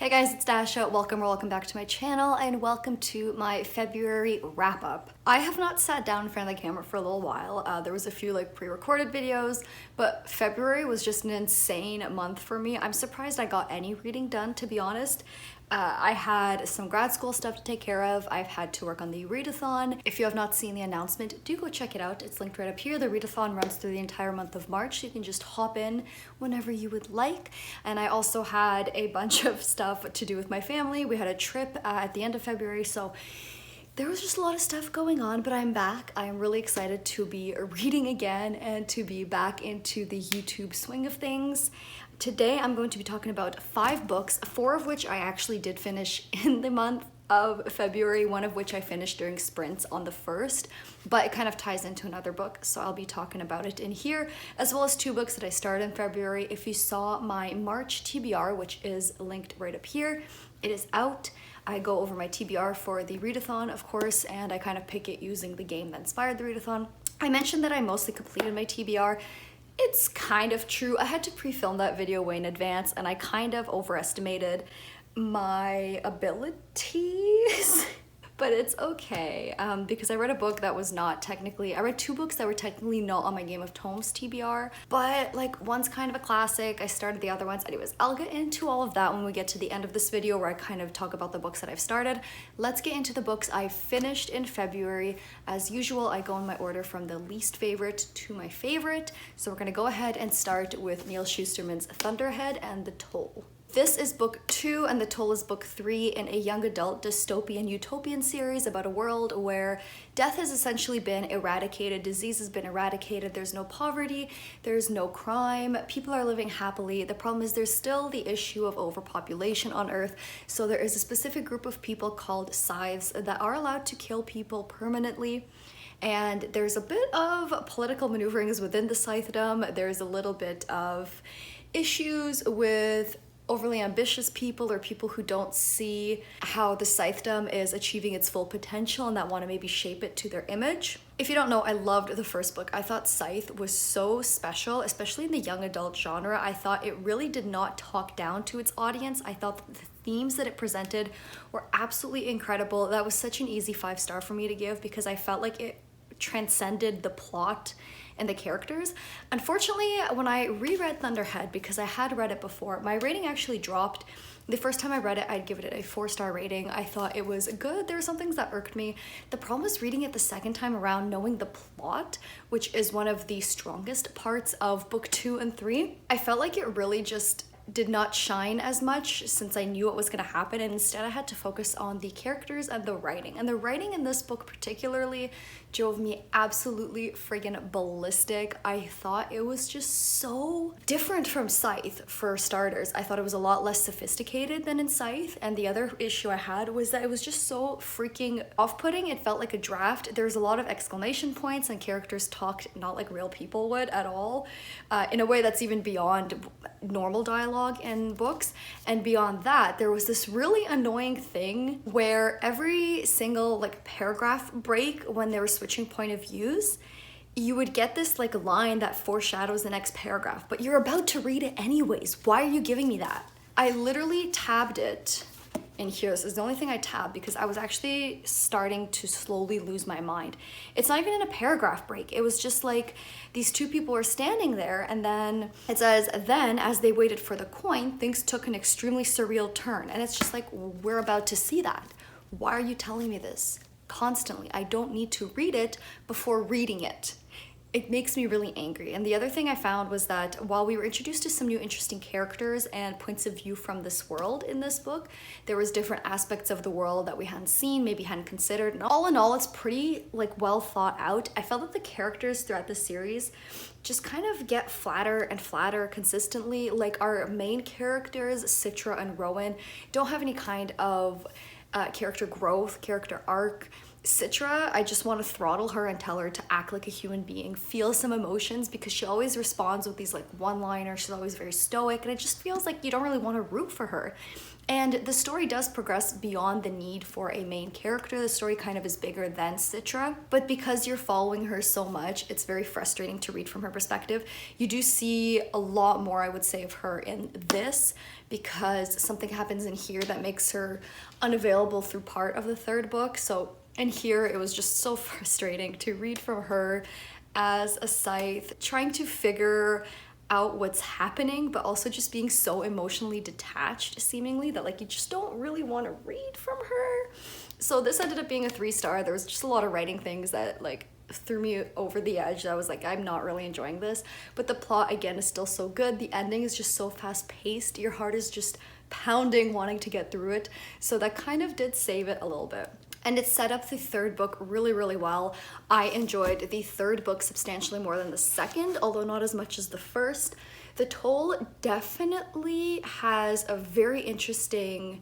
Hey guys, it's Dasha. Welcome back to my channel and welcome to my February wrap up. I have not sat down in front of the camera for a little while. There was a few pre-recorded videos, but February was just an insane month for me. I'm surprised I got any reading done, to be honest. I had some grad school stuff to take care of. I've had to work on the readathon. If you have not seen the announcement, do go check it out. It's linked right up here. The readathon runs through the entire month of March. You can just hop in whenever you would like. And I also had a bunch of stuff to do with my family. We had a trip at the end of February, so there was just a lot of stuff going on, but I'm back. I'm really excited to be reading again and to be back into the YouTube swing of things. Today I'm going to be talking about 5 books, 4 of which I actually did finish in the month of February, one of which I finished during sprints on the 1st, but it kind of ties into another book, so I'll be talking about it in here, as well as 2 books that I started in February. If you saw my March TBR, which is linked right up here, it is out. I go over my TBR for the readathon, of course, and I kind of pick it using the game that inspired the readathon. I mentioned that I mostly completed my TBR. It's kind of true. I had to pre-film that video way in advance, and I kind of overestimated my abilities. But it's okay, because I read a book that was not technically, I read 2 books that were technically not on my Game of Tomes TBR, but one's kind of a classic. I started the other ones. Anyways, I'll get into all of that when we get to the end of this video where I kind of talk about the books that I've started. Let's get into the books I finished in February. As usual, I go in my order from the least favorite to my favorite. So we're gonna go ahead and start with Neil Shusterman's Thunderhead and The Toll. This is book 2 and The Toll is book 3 in a young adult dystopian utopian series about a world where death has essentially been eradicated, disease has been eradicated, there's no poverty, there's no crime, people are living happily. The problem is there's still the issue of overpopulation on Earth, so there is a specific group of people called scythes that are allowed to kill people permanently. And there's a bit of political maneuverings within the scythedom. There's a little bit of issues with overly ambitious people or people who don't see how the scythedom is achieving its full potential and that want to maybe shape it to their image. If you don't know, I loved the first book. I thought Scythe was so special, especially in the young adult genre. I thought it really did not talk down to its audience. I thought that the themes that it presented were absolutely incredible. That was such an easy 5-star for me to give because I felt like it transcended the plot and the characters. Unfortunately, when I reread Thunderhead, because I had read it before, my rating actually dropped. The first time I read it, I'd give it a 4-star rating. I thought it was good. There were some things that irked me. The problem was reading it the second time around, knowing the plot, which is one of the strongest parts of book 2 and 3. I felt like it really just did not shine as much since I knew what was going to happen, and instead I had to focus on the characters and the writing. And the writing in this book particularly drove me absolutely friggin' ballistic. I thought it was just so different from Scythe, for starters. I thought it was a lot less sophisticated than in Scythe, and the other issue I had was that it was just so freaking off-putting. It felt like a draft. There's a lot of exclamation points and characters talked not like real people would at all, in a way that's even beyond normal dialogue in books. And beyond that, there was this really annoying thing where every single paragraph break, when they were switching point of views, you would get this line that foreshadows the next paragraph, but you're about to read it anyways. Why are you giving me that? I literally tabbed it in here. This is the only thing I tabbed because I was actually starting to slowly lose my mind. It's not even in a paragraph break. It was just these 2 people were standing there, and then it says, then as they waited for the coin, things took an extremely surreal turn. And it's just we're about to see that. Why are you telling me this constantly? I don't need to read it before reading it. It makes me really angry. And the other thing I found was that while we were introduced to some new interesting characters and points of view from this world in this book, there was different aspects of the world that we hadn't seen, maybe hadn't considered. And all in all, it's pretty well thought out. I felt that the characters throughout the series just kind of get flatter and flatter consistently. Our main characters, Citra and Rowan, don't have any kind of character growth, character arc. Citra, I just want to throttle her and tell her to act like a human being, feel some emotions, because she always responds with these one-liners. She's always very stoic, and it just feels like you don't really want to root for her. And the story does progress beyond the need for a main character. The story kind of is bigger than Citra, but because you're following her so much, it's very frustrating to read from her perspective. You do see a lot more, I would say, of her in this, because something happens in here that makes her unavailable through part of the third book. So in here, it was just so frustrating to read from her as a scythe, trying to figure out what's happening, but also just being so emotionally detached, seemingly, that like you just don't really want to read from her. So this ended up being a 3-star. There was just a lot of writing things that like threw me over the edge. I was like, I'm not really enjoying this. But the plot, again, is still so good. The ending is just so fast-paced. Your heart is just pounding, wanting to get through it. So that kind of did save it a little bit. And it set up the third book really, really well. I enjoyed the third book substantially more than the second, although not as much as the first. The Toll definitely has a very interesting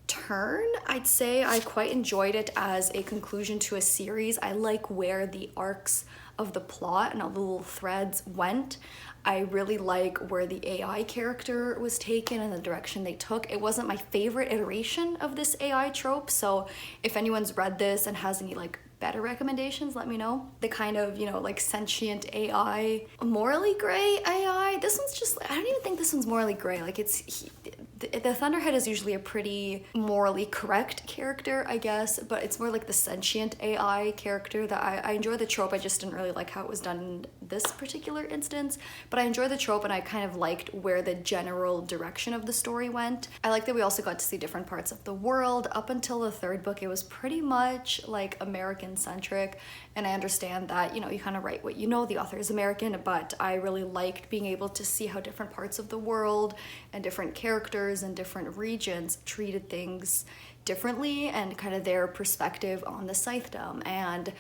turn, I'd say. I quite enjoyed it as a conclusion to a series. I like where the arcs of the plot and all the little threads went. I really like where the AI character was taken and the direction they took. It wasn't my favorite iteration of this AI trope, so if anyone's read this and has any like better recommendations, let me know. The kind of, you know, like sentient AI, morally gray AI. This one's just, I don't even think this one's morally gray. Like the Thunderhead is usually a pretty morally correct character, I guess, but it's more like the sentient AI character that I enjoy the trope. I just didn't really like how it was done in this particular instance, but I enjoy the trope and I kind of liked where the general direction of the story went. I like that we also got to see different parts of the world. Up until the third book, it was pretty much like American centric, and I understand that, you know, you kind of write what you know, the author is American, but I really liked being able to see how different parts of the world and different characters and different regions treated things differently and kind of their perspective on the scythedom and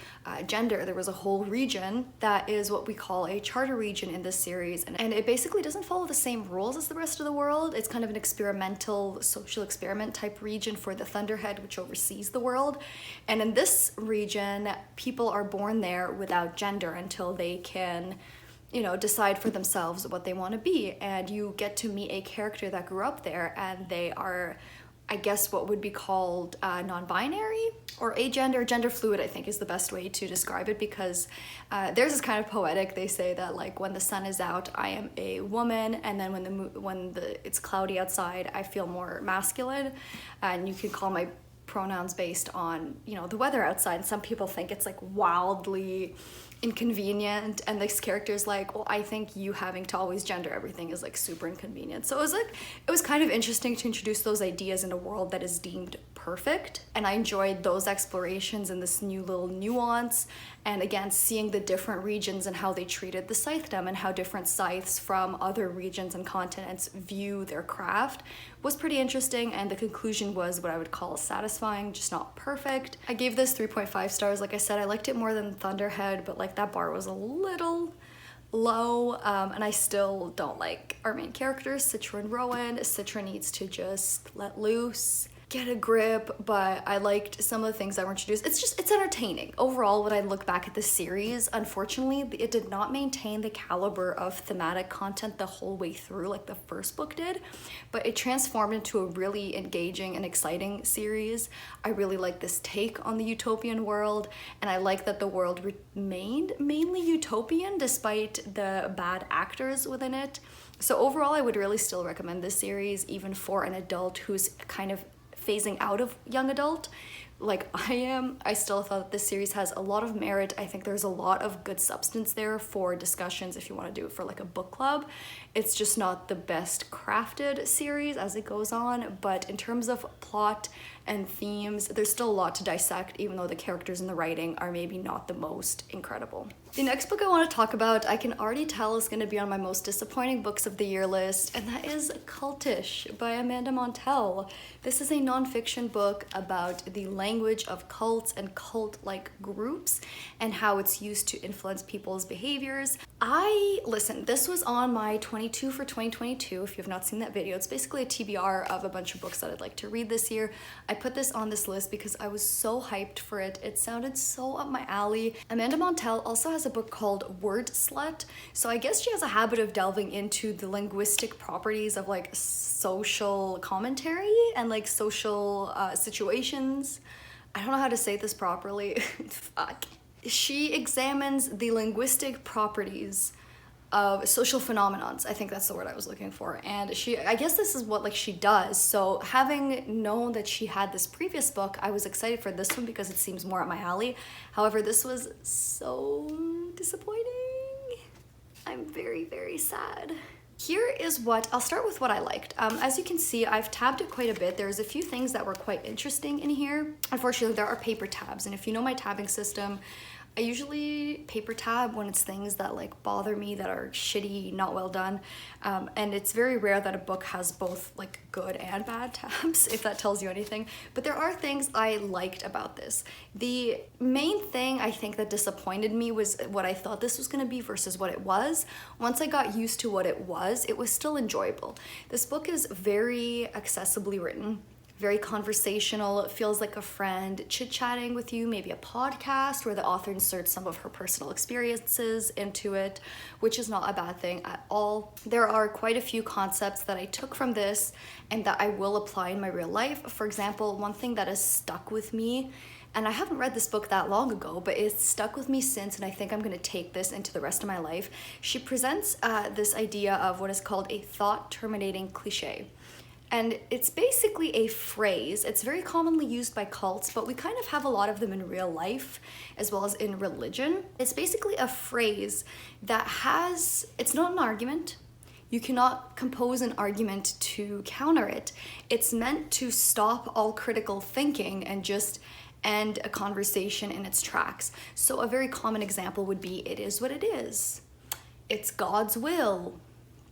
gender. There was a whole region that is what we call a charter region in this series, and it basically doesn't follow the same rules as the rest of the world. It's kind of an experimental social experiment type region for the Thunderhead, which oversees the world. And in this region, people are born there without gender until they can, you know, decide for themselves what they want to be. And you get to meet a character that grew up there, and they are, I guess, what would be called non-binary or agender, gender fluid, I think is the best way to describe it, because theirs is kind of poetic. They say that like when the sun is out, I am a woman, and then when it's cloudy outside, I feel more masculine. And you can call my pronouns based on, you know, the weather outside. And some people think it's like wildly inconvenient, and this character's like, well, I think you having to always gender everything is like super inconvenient. So it was kind of interesting to introduce those ideas in a world that is deemed perfect, and I enjoyed those explorations and this new little nuance, and again seeing the different regions and how they treated the scythedom and how different scythes from other regions and continents view their craft was pretty interesting. And the conclusion was what I would call satisfying, just not perfect. I gave this 3.5 stars. Like I said, I liked it more than Thunderhead, but like that bar was a little low, and I still don't like our main characters, Citra and Rowan. Citra needs to just let loose, get a grip, but I liked some of the things that were introduced. It's entertaining. Overall, when I look back at the series, unfortunately, it did not maintain the caliber of thematic content the whole way through like the first book did, but it transformed into a really engaging and exciting series. I really like this take on the utopian world, and I like that the world remained mainly utopian despite the bad actors within it. So overall, I would really still recommend this series, even for an adult who's kind of phasing out of young adult like I am. I still thought that this series has a lot of merit. I think there's a lot of good substance there for discussions if you want to do it for like a book club. It's just not the best crafted series as it goes on, but in terms of plot and themes, there's still a lot to dissect, even though the characters and the writing are maybe not the most incredible. The next book I want to talk about, I can already tell is going to be on my most disappointing books of the year list, and that is Cultish by Amanda Montell. This is a nonfiction book about the language of cults and cult-like groups and how it's used to influence people's behaviors. Listen, this was on my 22 for 2022. If you have not seen that video, it's basically a TBR of a bunch of books that I'd like to read this year. I put this on this list because I was so hyped for it. It sounded so up my alley. Amanda Montell also has a book called Word Slut. So I guess she has a habit of delving into the linguistic properties of like social commentary and like social situations. I don't know how to say this properly. Fuck. She examines the linguistic properties of social phenomenons. I think that's the word I was looking for. And I guess this is what like she does. So having known that she had this previous book, I was excited for this one because it seems more up my alley. However, this was so disappointing. I'm very, very sad. Here is I'll start with what I liked. As you can see, I've tabbed it quite a bit. There's a few things that were quite interesting in here. Unfortunately, there are paper tabs, and if you know my tabbing system, I usually paper tab when it's things that like bother me, that are shitty, not well done. And it's very rare that a book has both like good and bad tabs, if that tells you anything. But there are things I liked about this. The main thing I think that disappointed me was what I thought this was gonna be versus what it was. Once I got used to what it was still enjoyable. This book is very accessibly written, very conversational. It feels like a friend chit-chatting with you, maybe a podcast where the author inserts some of her personal experiences into it, which is not a bad thing at all. There are quite a few concepts that I took from this and that I will apply in my real life. For example, one thing that has stuck with me, and I haven't read this book that long ago, but it's stuck with me since, and I think I'm gonna take this into the rest of my life. She presents this idea of what is called a thought-terminating cliche. And it's basically a phrase. It's very commonly used by cults, but we kind of have a lot of them in real life as well as in religion. It's basically a phrase that it's not an argument. You cannot compose an argument to counter it. It's meant to stop all critical thinking and just end a conversation in its tracks. So a very common example would be, it is what it is. It's God's will.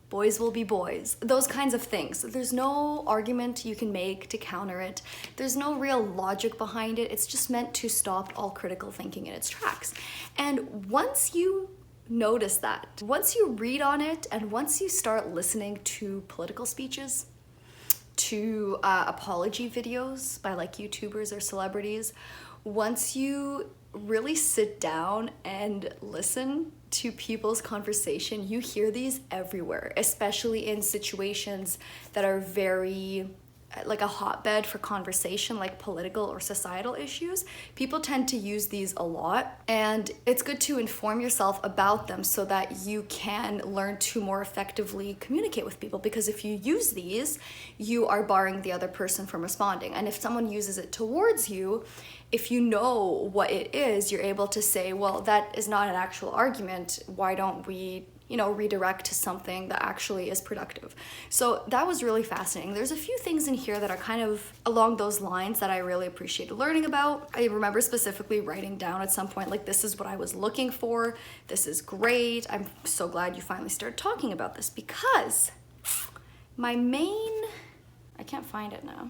Boys will be boys, those kinds of things. There's no argument you can make to counter it. There's no real logic behind it. It's just meant to stop all critical thinking in its tracks. And once you notice that, once you read on it, and once you start listening to political speeches, to apology videos by like YouTubers or celebrities, once you really sit down and listen to people's conversation, you hear these everywhere, especially in situations that are very like a hotbed for conversation, like political or societal issues. People tend to use these a lot, and it's good to inform yourself about them so that you can learn to more effectively communicate with people, because if you use these, you are barring the other person from responding. And if someone uses it towards you, if you know what it is, you're able to say, well, that is not an actual argument. Why don't we redirect to something that actually is productive? So that was really fascinating. There's a few things in here that are kind of along those lines that I really appreciated learning about. I remember specifically writing down at some point, like, this is what I was looking for. This is great. I'm so glad you finally started talking about this, because I can't find it now.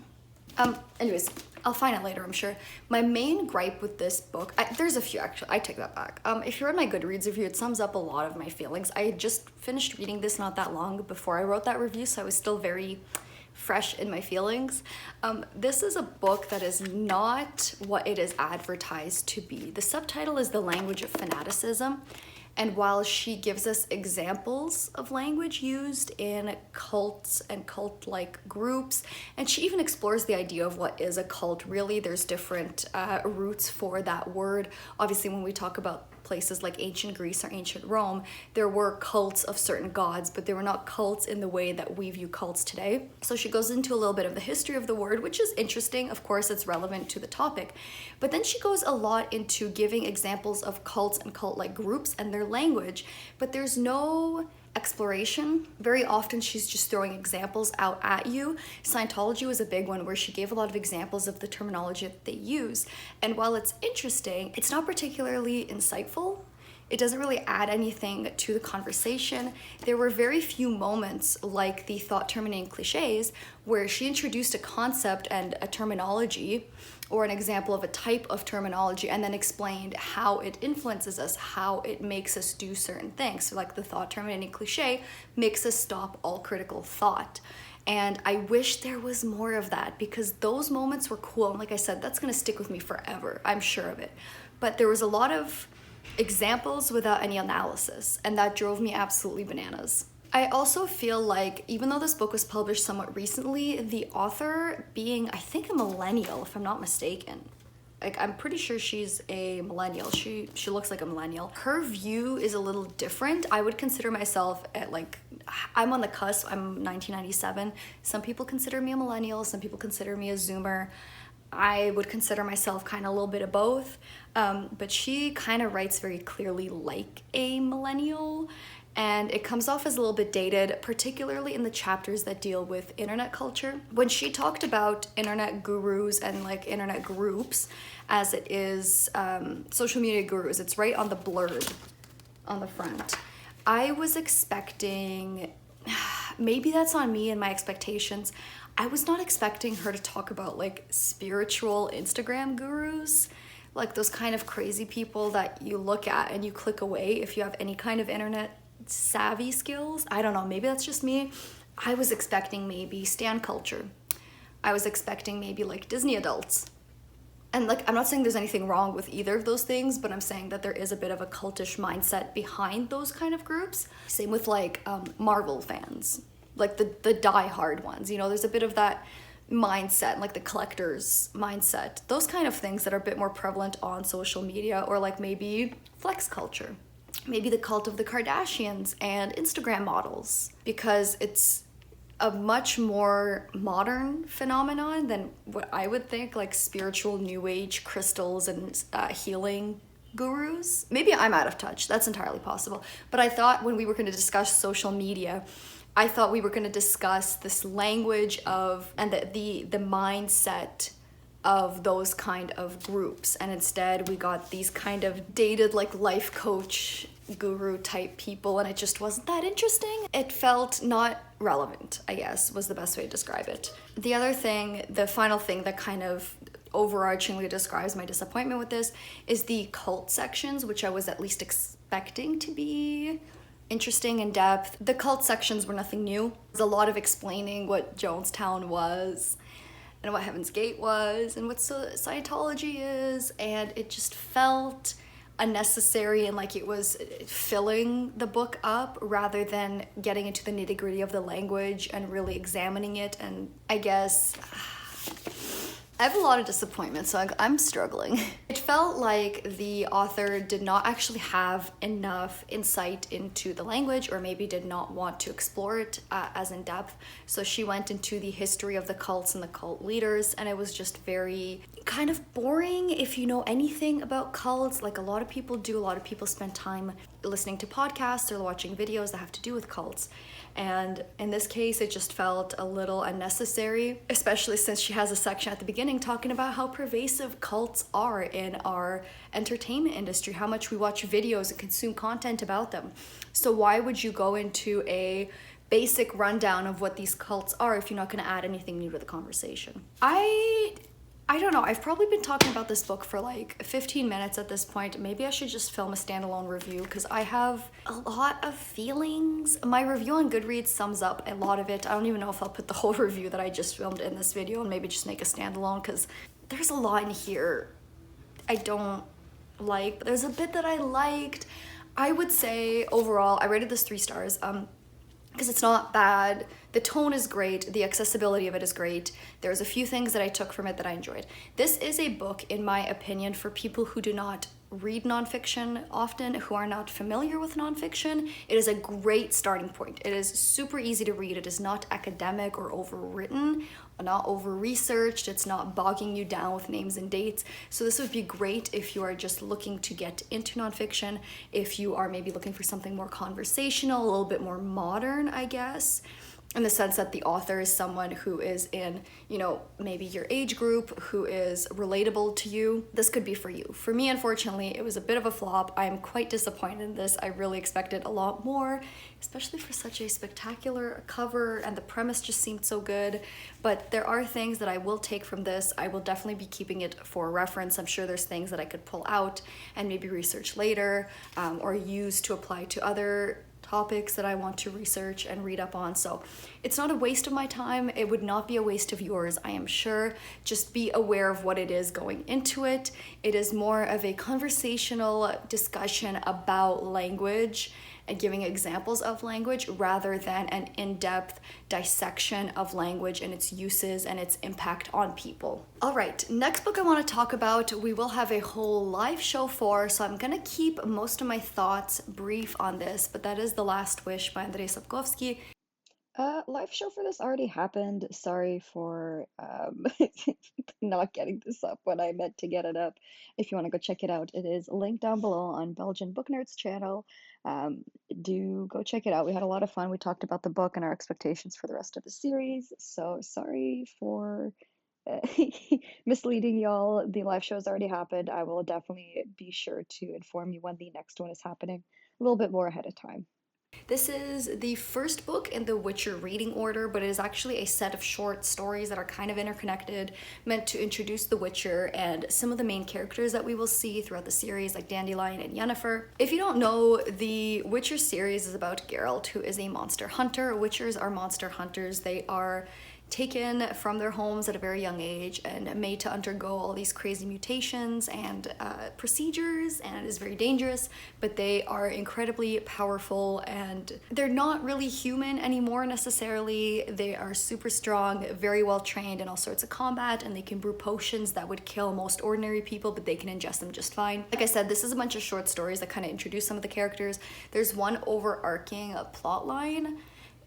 Anyways, I'll find it later, I'm sure. My main gripe with this book, there's a few actually, I take that back. If you read my Goodreads review, it sums up a lot of my feelings. I had just finished reading this not that long before I wrote that review, so I was still very fresh in my feelings. This is a book that is not what it is advertised to be. The subtitle is The Language of Fanaticism. And while she gives us examples of language used in cults and cult-like groups, and she even explores the idea of what is a cult really, there's different roots for that word. Obviously, when we talk about places like ancient Greece or ancient Rome, there were cults of certain gods, but they were not cults in the way that we view cults today. So she goes into a little bit of the history of the word, which is interesting. Of course, it's relevant to the topic. But then she goes a lot into giving examples of cults and cult-like groups and their language, but there's no exploration. Very often she's just throwing examples out at you. Scientology was a big one where she gave a lot of examples of the terminology that they use. And while it's interesting, it's not particularly insightful. It doesn't really add anything to the conversation. There were very few moments like the thought terminating cliches where she introduced a concept and a terminology or an example of a type of terminology and then explained how it influences us, how it makes us do certain things. So like the thought terminating cliche makes us stop all critical thought. And I wish there was more of that because those moments were cool. And like I said, that's gonna stick with me forever, I'm sure of it. But there was a lot of examples without any analysis, and that drove me absolutely bananas. I also feel like even though this book was published somewhat recently, the author being, I think, a millennial, if I'm not mistaken. Like, I'm pretty sure she's a millennial. She looks like a millennial. Her view is a little different. I would consider myself at like, I'm on the cusp, I'm 1997. Some people consider me a millennial, some people consider me a Zoomer. I would consider myself kind of a little bit of both, but she kind of writes very clearly like a millennial, and it comes off as a little bit dated, particularly in the chapters that deal with internet culture. When she talked about internet gurus and like internet groups, as it is social media gurus, it's right on the blurb on the front. I was expecting, maybe that's on me and my expectations, I was not expecting her to talk about like spiritual Instagram gurus, like those kind of crazy people that you look at and you click away if you have any kind of internet savvy skills. I don't know, maybe that's just me. I was expecting maybe stan culture. I was expecting maybe like Disney adults. And like, I'm not saying there's anything wrong with either of those things, but I'm saying that there is a bit of a cultish mindset behind those kind of groups. Same with like Marvel fans. Like the die-hard ones, you know, there's a bit of that mindset, like the collector's mindset, those kind of things that are a bit more prevalent on social media, or like maybe flex culture, maybe the cult of the Kardashians and Instagram models, because it's a much more modern phenomenon than what I would think like spiritual new age crystals and healing gurus. Maybe I'm out of touch, that's entirely possible, but I thought when we were going to discuss social media, I thought we were going to discuss this language of and the mindset of those kind of groups, and instead we got these kind of dated like life coach guru type people, and it just wasn't that interesting. It felt not relevant, I guess, was the best way to describe it. The other thing, the final thing that kind of overarchingly describes my disappointment with this is the cult sections, which I was at least expecting to be interesting, in depth. The cult sections were nothing new. There's a lot of explaining what Jonestown was and what Heaven's Gate was and what Scientology is, and it just felt unnecessary and like it was filling the book up rather than getting into the nitty-gritty of the language and really examining it. And I guess I have a lot of disappointment, so I'm struggling. It felt like the author did not actually have enough insight into the language, or maybe did not want to explore it as in depth. So she went into the history of the cults and the cult leaders, and it was just very kind of boring if you know anything about cults. Like a lot of people do, a lot of people spend time listening to podcasts or watching videos that have to do with cults. And in this case, it just felt a little unnecessary, especially since she has a section at the beginning talking about how pervasive cults are in our entertainment industry, how much we watch videos and consume content about them. So why would you go into a basic rundown of what these cults are if you're not going to add anything new to the conversation? I don't know, I've probably been talking about this book for like 15 minutes at this point. Maybe I should just film a standalone review because I have a lot of feelings. My review on Goodreads sums up a lot of it. I don't even know if I'll put the whole review that I just filmed in this video and maybe just make a standalone because there's a lot in here I don't like, but there's a bit that I liked. I would say overall, I rated this 3 stars. Because it's not bad, the tone is great, the accessibility of it is great. There's a few things that I took from it that I enjoyed. This is a book, in my opinion, for people who do not read nonfiction often, who are not familiar with nonfiction. It is a great starting point. It is super easy to read. It is not academic or overwritten, not over-researched. It's not bogging you down with names and dates. So this would be great if you are just looking to get into nonfiction, if you are maybe looking for something more conversational, a little bit more modern, I guess. in the sense that the author is someone who is in, you know, maybe your age group, who is relatable to you. This could be for you. For me, unfortunately, it was a bit of a flop. I am quite disappointed in this. I really expected a lot more, especially for such a spectacular cover, and the premise just seemed so good. But there are things that I will take from this. I will definitely be keeping it for reference. I'm sure there's things that I could pull out and maybe research later, or use to apply to other topics that I want to research and read up on. So it's not a waste of my time. It would not be a waste of yours, I am sure. Just be aware of what it is going into it. It is more of a conversational discussion about language and giving examples of language rather than an in-depth dissection of language and its uses and its impact on people. All right, next book I want to talk about, we will have a whole live show for, so I'm gonna keep most of my thoughts brief on this, but that is The Last Wish by Andrzej Sapkowski. Live show for this already happened. Sorry for not getting this up when I meant to get it up. If you want to go check it out, it is linked down below on Belgian Book Nerd's channel. Do go check it out. We had a lot of fun. We talked about the book and our expectations for the rest of the series. So sorry for uh, misleading y'all. The live show has already happened. I will definitely be sure to inform you when the next one is happening a little bit more ahead of time. This is the first book in the Witcher reading order, but it is actually a set of short stories that are kind of interconnected, meant to introduce the Witcher and some of the main characters that we will see throughout the series, like Dandelion and Yennefer. If you don't know, the Witcher series is about Geralt, who is a monster hunter. Witchers are monster hunters. They are taken from their homes at a very young age and made to undergo all these crazy mutations and procedures, and it is very dangerous, but they are incredibly powerful and they're not really human anymore necessarily. They are super strong, very well trained in all sorts of combat, and they can brew potions that would kill most ordinary people, but they can ingest them just fine. Like I said, this is a bunch of short stories that kind of introduce some of the characters. There's one overarching plot line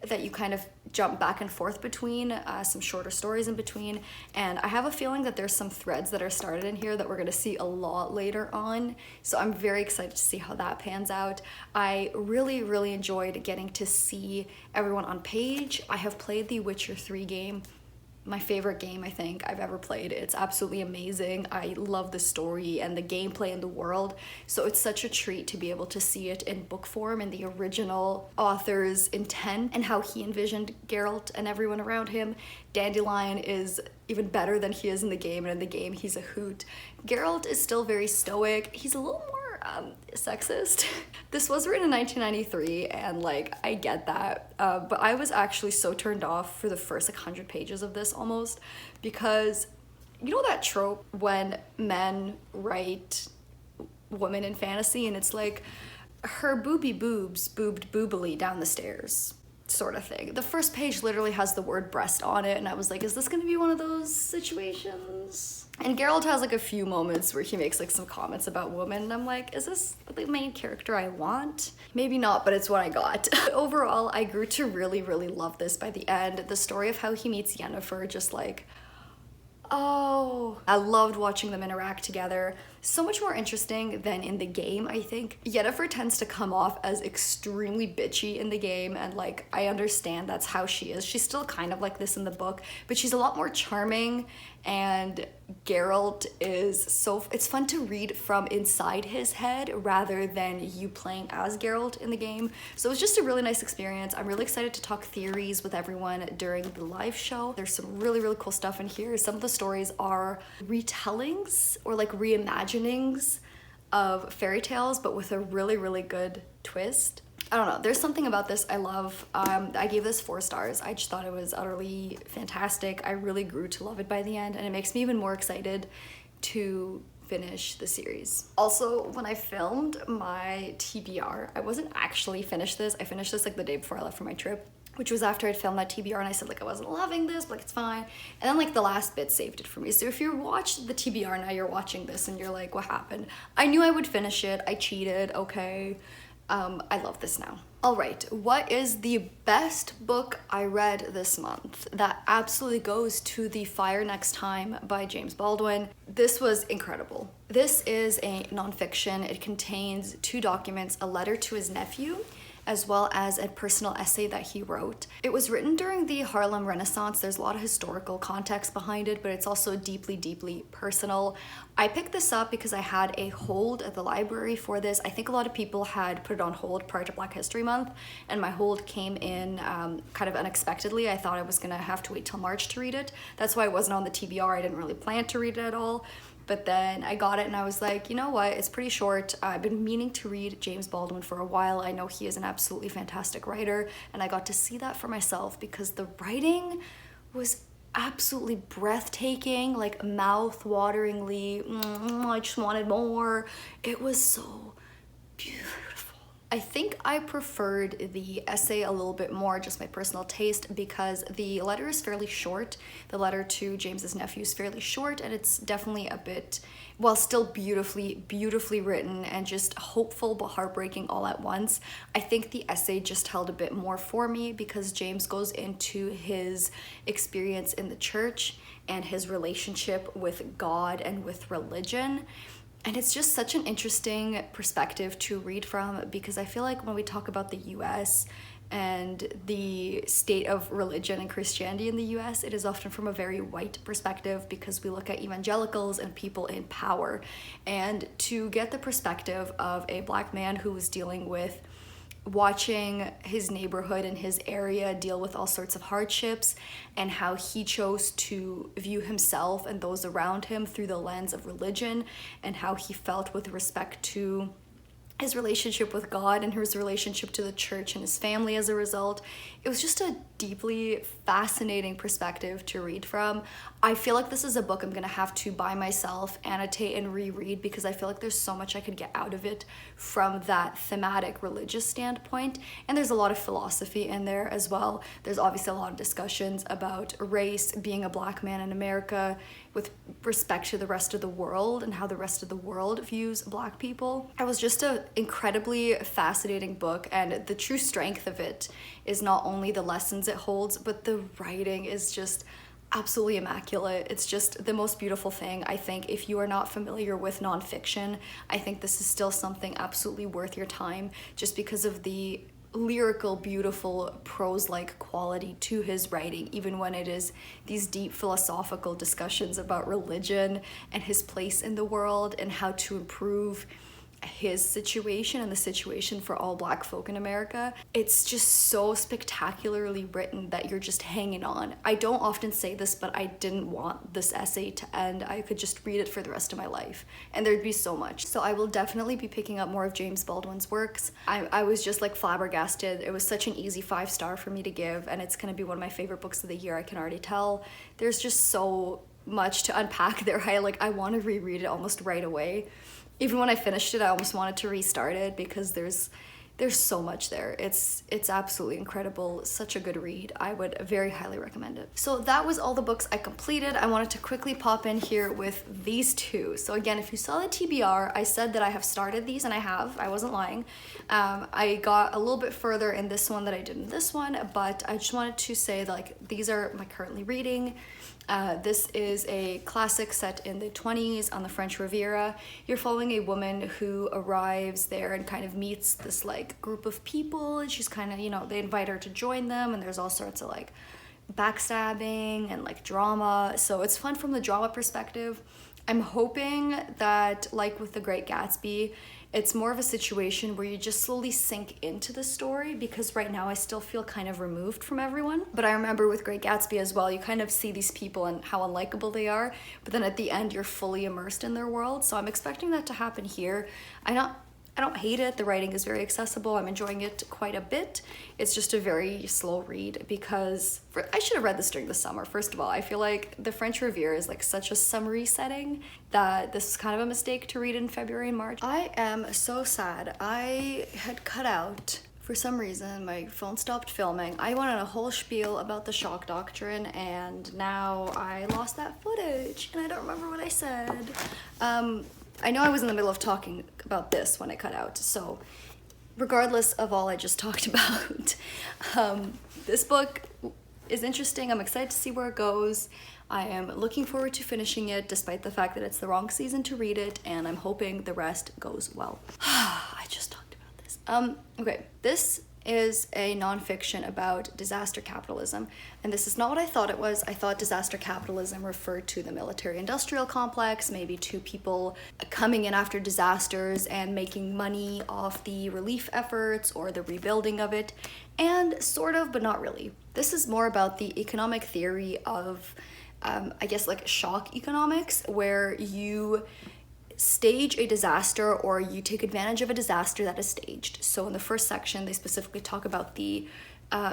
that you kind of jump back and forth between, some shorter stories in between, and I have a feeling that there's some threads that are started in here that we're going to see a lot later on, so I'm very excited to see how that pans out. I really enjoyed getting to see everyone on page. I have played the Witcher 3 game, my favorite game I think I've ever played. It's absolutely amazing. I love the story and the gameplay and the world, so it's such a treat to be able to see it in book form in the original author's intent and how he envisioned Geralt and everyone around him. Dandelion is even better than he is in the game, and in the game he's a hoot. Geralt is still very stoic. He's a little more sexist. This was written in 1993, and like I get that, but I was actually so turned off for the first like 100 pages of this almost, because you know that trope when men write women in fantasy and it's like her booby boobs boobed boobily down the stairs sort of thing. The first page literally has the word breast on it, and I was like, is this gonna be one of those situations? And Geralt has like a few moments where he makes like some comments about women, and I'm like, is this the main character I want? Maybe not, but it's what I got. Overall, I grew to really love this by the end. The story of how he meets Yennefer, just like, oh, I loved watching them interact together. So much more interesting than in the game, I think. Yennefer tends to come off as extremely bitchy in the game, and like, I understand that's how she is. She's still kind of like this in the book, but she's a lot more charming, and Geralt is so, it's fun to read from inside his head rather than you playing as Geralt in the game. So it was just a really nice experience. I'm really excited to talk theories with everyone during the live show. There's some really cool stuff in here. Some of the stories are retellings or like reimaginings of fairy tales, but with a really good twist. I don't know, there's something about this I love. I gave this 4 stars. I just thought it was utterly fantastic. I really grew to love it by the end, and it makes me even more excited to finish the series. Also, when I filmed my TBR, I wasn't actually finished this. I finished this like the day before I left for my trip, which was after I'd filmed that TBR, and I said like I wasn't loving this, but like it's fine. And then like the last bit saved it for me. So if you watched the TBR, now you're watching this and you're like, what happened? I knew I would finish it. I cheated, okay. I love this now. All right, what is the best book I read this month? That absolutely goes to The Fire Next Time by James Baldwin. This was incredible. This is a nonfiction. It contains 2 documents, a letter to his nephew as well as a personal essay that he wrote. It was written during the Harlem Renaissance. There's a lot of historical context behind it, but it's also deeply, deeply personal. I picked this up because I had a hold at the library for this. I think a lot of people had put it on hold prior to Black History Month, and my hold came in kind of unexpectedly. I thought I was gonna have to wait till March to read it. That's why it wasn't on the TBR. I didn't really plan to read it at all. But then I got it and I was like, you know what, it's pretty short. I've been meaning to read James Baldwin for a while. I know he is an absolutely fantastic writer, and I got to see that for myself because the writing was absolutely breathtaking, like mouth-wateringly, I just wanted more. It was so beautiful. I think I preferred the essay a little bit more, just my personal taste, because the letter is fairly short. The letter to James's nephew is fairly short, and it's definitely a bit, while still beautifully, beautifully written and just hopeful but heartbreaking all at once. I think the essay just held a bit more for me because James goes into his experience in the church and his relationship with God and with religion. And it's just such an interesting perspective to read from because I feel like when we talk about the US and the state of religion and Christianity in the US, it is often from a very white perspective because we look at evangelicals and people in power. And to get the perspective of a Black man who was dealing with watching his neighborhood and his area deal with all sorts of hardships and how he chose to view himself and those around him through the lens of religion and how he felt with respect to his relationship with God and his relationship to the church and his family as a result. It was just a deeply fascinating perspective to read from. I feel like this is a book I'm gonna have to buy myself, annotate, and reread because I feel like there's so much I could get out of it from that thematic religious standpoint. And there's a lot of philosophy in there as well. There's obviously a lot of discussions about race, being a Black man in America, with respect to the rest of the world and how the rest of the world views Black people. It was just an incredibly fascinating book, and the true strength of it is not only the lessons it holds, but the writing is just absolutely immaculate. It's just the most beautiful thing. I think if you are not familiar with nonfiction, I think this is still something absolutely worth your time just because of the lyrical, beautiful, prose-like quality to his writing, even when it is these deep philosophical discussions about religion and his place in the world and how to improve his situation and the situation for all Black folk in America. It's just so spectacularly written that you're just hanging on. I don't often say this, but I didn't want this essay to end. I could just read it for the rest of my life, and there'd be so much. So I will definitely be picking up more of James Baldwin's works. I was just like flabbergasted. It was such an easy 5-star for me to give, and it's gonna be one of my favorite books of the year, I can already tell. There's just so much to unpack there. I want to reread it almost right away. Even when I finished it, I almost wanted to restart it because there's so much there. It's absolutely incredible. Such a good read. I would very highly recommend it. So that was all the books I completed. I wanted to quickly pop in here with these two. So again, if you saw the TBR, I said that I have started these, and I have. I wasn't lying. I got a little bit further in this one than I did in this one, but I just wanted to say that, like, these are my currently reading. This is a classic set in the 20s on the French Riviera. You're following a woman who arrives there and kind of meets this like group of people, and she's kind of, you know, they invite her to join them, and there's all sorts of like backstabbing and like drama. So it's fun from the drama perspective. I'm hoping that, like with The Great Gatsby, it's more of a situation where you just slowly sink into the story, because right now I still feel kind of removed from everyone. But I remember with Great Gatsby as well, you kind of see these people and how unlikable they are, but then at the end you're fully immersed in their world. So I'm expecting that to happen here. I don't hate it. The writing is very accessible. I'm enjoying it quite a bit. It's just a very slow read because I should have read this during the summer. First of all, I feel like the French Riviera is like such a summery setting that this is kind of a mistake to read in February and March. I am so sad. I had cut out, for some reason, my phone stopped filming. I went on a whole spiel about the shock doctrine, and now I lost that footage and I don't remember what I said. I know I was in the middle of talking about this when I cut out, so regardless of all I just talked about, this book is interesting. I'm excited to see where it goes. I am looking forward to finishing it, despite the fact that it's the wrong season to read it, and I'm hoping the rest goes well. I just talked about this. Okay, this is a nonfiction about disaster capitalism. And this is not what I thought it was. I thought disaster capitalism referred to the military-industrial complex, maybe to people coming in after disasters and making money off the relief efforts or the rebuilding of it. And sort of, but not really. This is more about the economic theory of, I guess, like shock economics, where you stage a disaster or you take advantage of a disaster that is staged. So in the first section, they specifically talk about the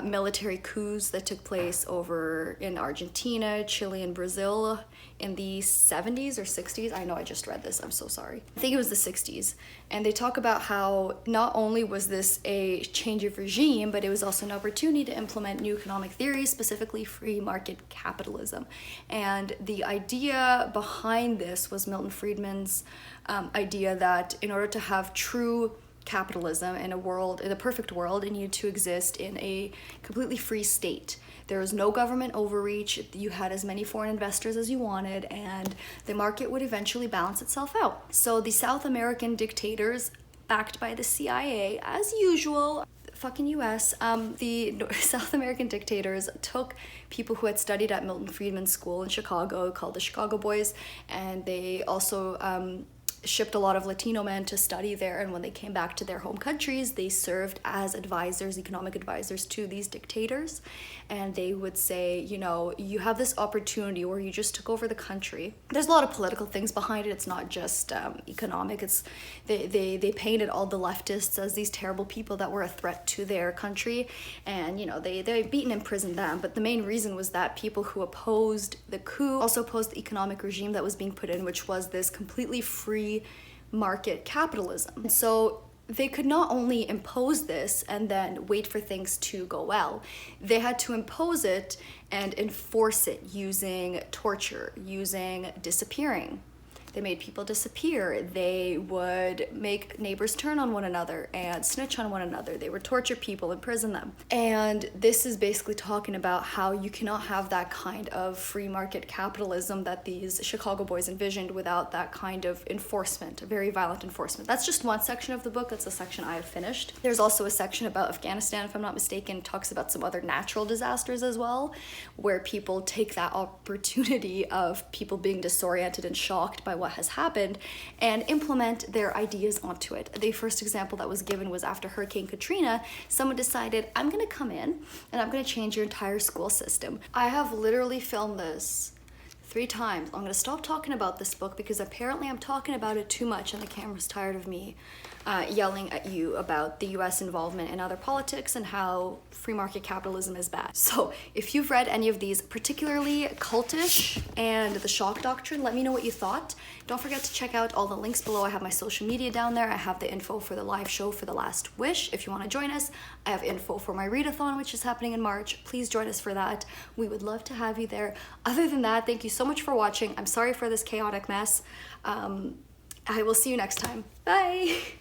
military coups that took place over in Argentina, Chile, and Brazil in the 70s or 60s. I know I just read this, I'm so sorry. I think it was the 60s. And they talk about how not only was this a change of regime, but it was also an opportunity to implement new economic theories, specifically free market capitalism. And the idea behind this was Milton Friedman's idea that in order to have true capitalism in a perfect world, it needed to exist in a completely free state. There was no government overreach, you had as many foreign investors as you wanted, and the market would eventually balance itself out. So the South American dictators, backed by the CIA, as usual, fucking US, the South American dictators took people who had studied at Milton Friedman's school in Chicago, called the Chicago Boys, and they also shipped a lot of Latino men to study there, and when they came back to their home countries, they served as advisors, economic advisors to these dictators. And they would say, you know, you have this opportunity where you just took over the country. There's a lot of political things behind it. It's not just economic. It's they painted all the leftists as these terrible people that were a threat to their country, and you know they beat and imprisoned them. But the main reason was that people who opposed the coup also opposed the economic regime that was being put in, which was this completely free market capitalism. So they could not only impose this and then wait for things to go well, they had to impose it and enforce it using torture, using disappearing. They made people disappear. They would make neighbors turn on one another and snitch on one another. They would torture people, imprison them. And this is basically talking about how you cannot have that kind of free market capitalism that these Chicago Boys envisioned without that kind of enforcement, very violent enforcement. That's just one section of the book. That's a section I have finished. There's also a section about Afghanistan, if I'm not mistaken. It talks about some other natural disasters as well, where people take that opportunity of people being disoriented and shocked by what has happened and implement their ideas onto it. The first example that was given was after Hurricane Katrina. Someone decided, I'm gonna come in and I'm gonna change your entire school system. I have literally filmed this 3 times. I'm gonna stop talking about this book because apparently I'm talking about it too much and the camera's tired of me yelling at you about the US involvement in other politics and how free market capitalism is bad. So if you've read any of these, particularly Cultish and The Shock Doctrine, let me know what you thought. Don't forget to check out all the links below. I have my social media down there. I have the info for the live show for The Last Wish if you want to join us. I have info for my readathon, which is happening in March. Please join us for that. We would love to have you there. Other than that, thank you so much for watching. I'm sorry for this chaotic mess. I will see you next time. Bye!